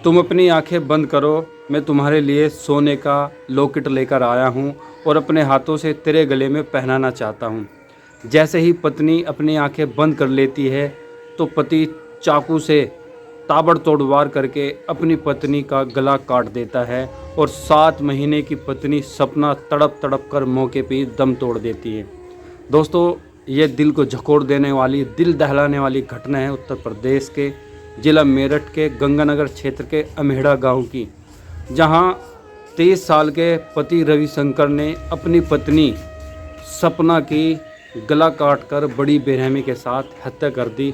तुम अपनी आंखें बंद करो, मैं तुम्हारे लिए सोने का लॉकेट लेकर आया हूँ और अपने हाथों से तेरे गले में पहनाना चाहता हूँ। जैसे ही पत्नी अपनी आंखें बंद कर लेती है तो पति चाकू से ताबड़तोड़ वार करके अपनी पत्नी का गला काट देता है और 7 महीने की पत्नी सपना तड़प तड़प कर मौके पे ही दम तोड़ देती है। दोस्तों, ये दिल को झकोड़ देने वाली, दिल दहलाने वाली घटना है उत्तर प्रदेश के जिला मेरठ के गंगानगर क्षेत्र के अमेहड़ा गांव की, जहां 23 साल के पति रविशंकर ने अपनी पत्नी सपना की गला काटकर बड़ी बेरहमी के साथ हत्या कर दी।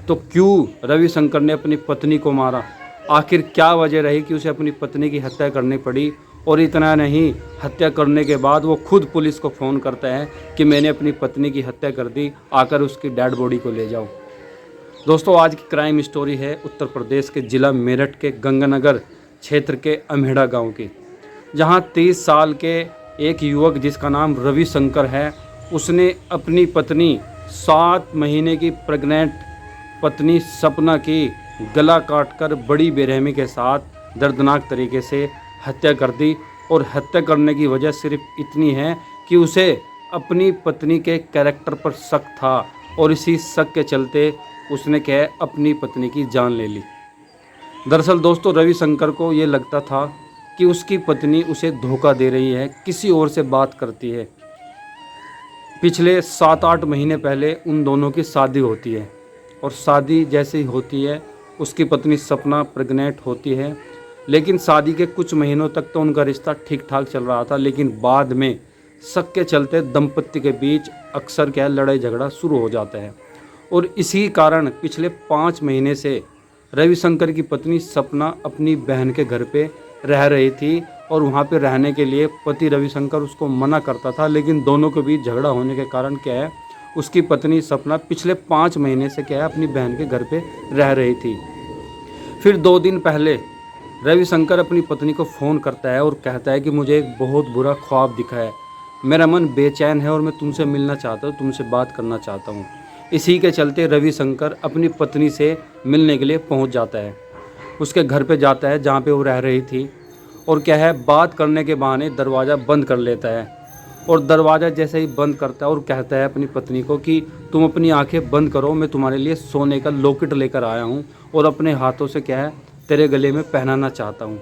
तो क्यों रविशंकर ने अपनी पत्नी को मारा? आखिर क्या वजह रही कि उसे अपनी पत्नी की हत्या करनी पड़ी? और इतना नहीं, हत्या करने के बाद वो खुद पुलिस को फ़ोन करता है कि मैंने अपनी पत्नी की हत्या कर दी, आकर उसकी डेड बॉडी को ले जाओ। दोस्तों, आज की क्राइम स्टोरी है उत्तर प्रदेश के ज़िला मेरठ के गंगानगर क्षेत्र के अमेहड़ा गांव की, जहां 30 साल के एक युवक जिसका नाम रविशंकर है, उसने अपनी पत्नी 7 महीने की प्रेग्नेंट पत्नी सपना की गला काटकर बड़ी बेरहमी के साथ दर्दनाक तरीके से हत्या कर दी। और हत्या करने की वजह सिर्फ इतनी है कि उसे अपनी पत्नी के कैरेक्टर पर शक था और इसी शक के चलते उसने क्या है अपनी पत्नी की जान ले ली। दरअसल दोस्तों, रविशंकर को ये लगता था कि उसकी पत्नी उसे धोखा दे रही है, किसी और से बात करती है। पिछले 7-8 महीने पहले उन दोनों की शादी होती है और शादी जैसे ही होती है उसकी पत्नी सपना प्रेग्नेंट होती है। लेकिन शादी के कुछ महीनों तक तो उनका रिश्ता ठीक ठाक चल रहा था, लेकिन बाद में शक के चलते दंपत्ति के बीच अक्सर क्या लड़ाई झगड़ा शुरू हो जाता है। और इसी कारण पिछले 5 महीने से रविशंकर की पत्नी सपना अपनी बहन के घर पे रह रही थी और वहाँ पे रहने के लिए पति रविशंकर उसको मना करता था। लेकिन दोनों के बीच झगड़ा होने के कारण क्या है, उसकी पत्नी सपना पिछले 5 महीने से क्या है अपनी बहन के घर पे रह रही थी। फिर 2 दिन पहले रविशंकर अपनी पत्नी को फ़ोन करता है और कहता है कि मुझे एक बहुत बुरा ख्वाब दिखा है, मेरा मन बेचैन है और मैं तुमसे मिलना चाहता हूँ, तुमसे बात करना चाहता हूँ। इसी के चलते रविशंकर अपनी पत्नी से मिलने के लिए पहुँच जाता है, उसके घर पे जाता है जहाँ पे वो रह रही थी। और क्या है, बात करने के बहाने दरवाज़ा बंद कर लेता है और दरवाज़ा जैसे ही बंद करता है और कहता है अपनी पत्नी को कि तुम अपनी आंखें बंद करो, मैं तुम्हारे लिए सोने का लॉकेट लेकर आया हूँ और अपने हाथों से क्या है तेरे गले में पहनाना चाहता हूँ।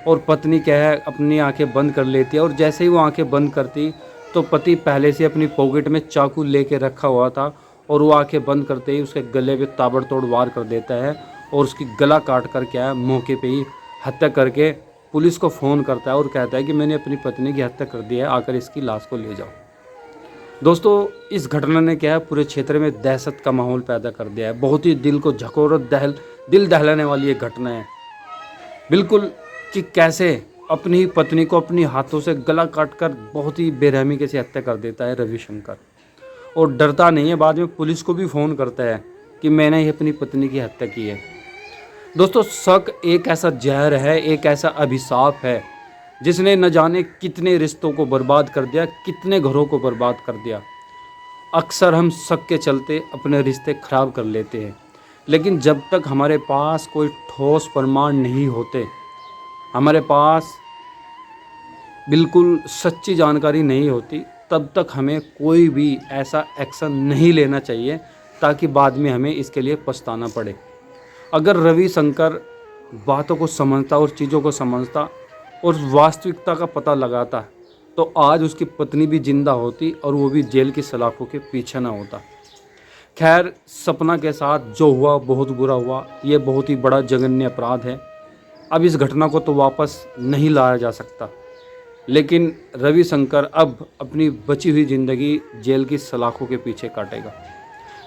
और पत्नी क्या है अपनी आंखें बंद कर लेती है और जैसे ही वो आंखें बंद करती तो पति पहले से अपनी पॉकेट में चाकू लेके रखा हुआ था और वो आंखें बंद करते ही उसके गले पे ताबड़तोड़ वार कर देता है और उसकी गला काट कर क्या है मौके पे ही हत्या करके पुलिस को फ़ोन करता है और कहता है कि मैंने अपनी पत्नी की हत्या कर दी है, आकर इसकी लाश को ले जाओ। दोस्तों, इस घटना ने क्या है पूरे क्षेत्र में दहशत का माहौल पैदा कर दिया है। बहुत ही दिल को झकोर और दिल दहलाने वाली ये घटना है बिल्कुल, कि कैसे अपनी ही पत्नी को अपनी हाथों से गला काटकर बहुत ही बेरहमी के से हत्या कर देता है रविशंकर। और डरता नहीं है, बाद में पुलिस को भी फ़ोन करता है कि मैंने ही अपनी पत्नी की हत्या की है। दोस्तों, शक एक ऐसा जहर है, एक ऐसा अभिशाप है जिसने न जाने कितने रिश्तों को बर्बाद कर दिया, कितने घरों को बर्बाद कर दिया। अक्सर हम शक के चलते अपने रिश्ते खराब कर लेते हैं, लेकिन जब तक हमारे पास कोई ठोस प्रमाण नहीं होते, हमारे पास बिल्कुल सच्ची जानकारी नहीं होती, तब तक हमें कोई भी ऐसा एक्शन नहीं लेना चाहिए ताकि बाद में हमें इसके लिए पछताना पड़े। अगर रविशंकर बातों को समझता और चीज़ों को समझता और वास्तविकता का पता लगाता तो आज उसकी पत्नी भी जिंदा होती और वो भी जेल की सलाखों के पीछे ना होता। खैर, सपना के साथ जो हुआ बहुत बुरा हुआ, ये बहुत ही बड़ा जघन्य अपराध है। अब इस घटना को तो वापस नहीं लाया जा सकता, लेकिन रविशंकर अब अपनी बची हुई ज़िंदगी जेल की सलाखों के पीछे काटेगा।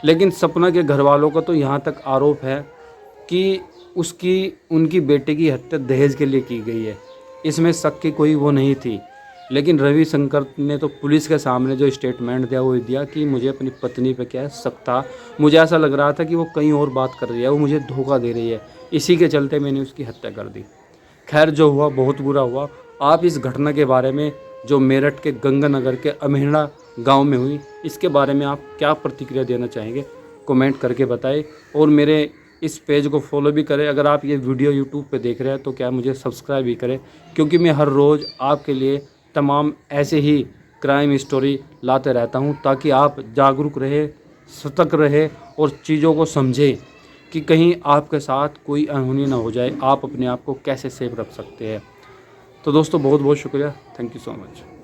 लेकिन सपना के घर वालों का तो यहाँ तक आरोप है कि उनकी बेटे की हत्या दहेज के लिए की गई है, इसमें शक की कोई वो नहीं थी। लेकिन रविशंकर ने तो पुलिस के सामने जो स्टेटमेंट दिया वो दिया कि मुझे अपनी पत्नी पे क्या शक था, मुझे ऐसा लग रहा था कि वो कहीं और बात कर रही है, वो मुझे धोखा दे रही है, इसी के चलते मैंने उसकी हत्या कर दी। खैर, जो हुआ बहुत बुरा हुआ। आप इस घटना के बारे में जो मेरठ के गंगानगर के अमेहड़ा गांव में हुई, इसके बारे में आप क्या प्रतिक्रिया देना चाहेंगे, कमेंट करके बताएं। और मेरे इस पेज को फॉलो भी करें। अगर आप ये वीडियो यूट्यूब पे देख रहे हैं तो क्या मुझे सब्सक्राइब भी करें, क्योंकि मैं हर रोज़ आपके लिए तमाम ऐसे ही क्राइम स्टोरी लाते रहता हूँ, ताकि आप जागरूक रहे, सतर्क रहे और चीज़ों को समझें कि कहीं आपके साथ कोई अनहोनी ना हो जाए। आप अपने आप को कैसे सेफ रख सकते हैं। तो दोस्तों बहुत बहुत शुक्रिया, थैंक यू सो मच।